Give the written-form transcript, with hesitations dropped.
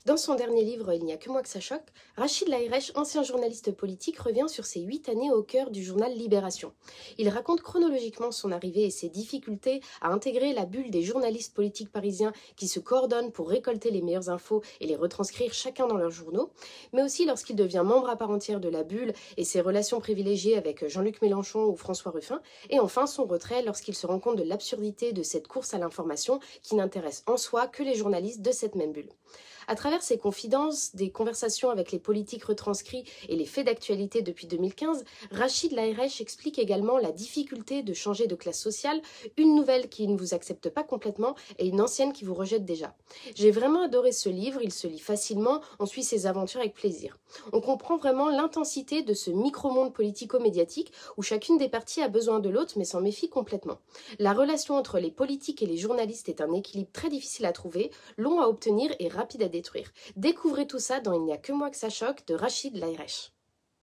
Dans son dernier livre Il n'y a que moi que ça choque, Rachid Laïrech, ancien journaliste politique, revient sur ses 8 années au cœur du journal Libération. Il raconte chronologiquement son arrivée et ses difficultés à intégrer la bulle des journalistes politiques parisiens qui se coordonnent pour récolter les meilleures infos et les retranscrire chacun dans leurs journaux, mais aussi lorsqu'il devient membre à part entière de la bulle et ses relations privilégiées avec Jean-Luc Mélenchon ou François Ruffin, et enfin son retrait lorsqu'il se rend compte de l'absurdité de cette course à l'information qui n'intéresse en soi que les journalistes de cette même bulle. À travers ses confidences, des conversations avec les politiques retranscrits et les faits d'actualité depuis 2015, Rachid Laïrech explique également la difficulté de changer de classe sociale, une nouvelle qui ne vous accepte pas complètement et une ancienne qui vous rejette déjà. J'ai vraiment adoré ce livre, il se lit facilement, on suit ses aventures avec plaisir. On comprend vraiment l'intensité de ce micro-monde politico-médiatique où chacune des parties a besoin de l'autre mais s'en méfie complètement. La relation entre les politiques et les journalistes est un équilibre très difficile à trouver, long à obtenir et rapide à détruire. Découvrez tout ça dans Il n'y a que moi que ça choque de Rachid Laïrech.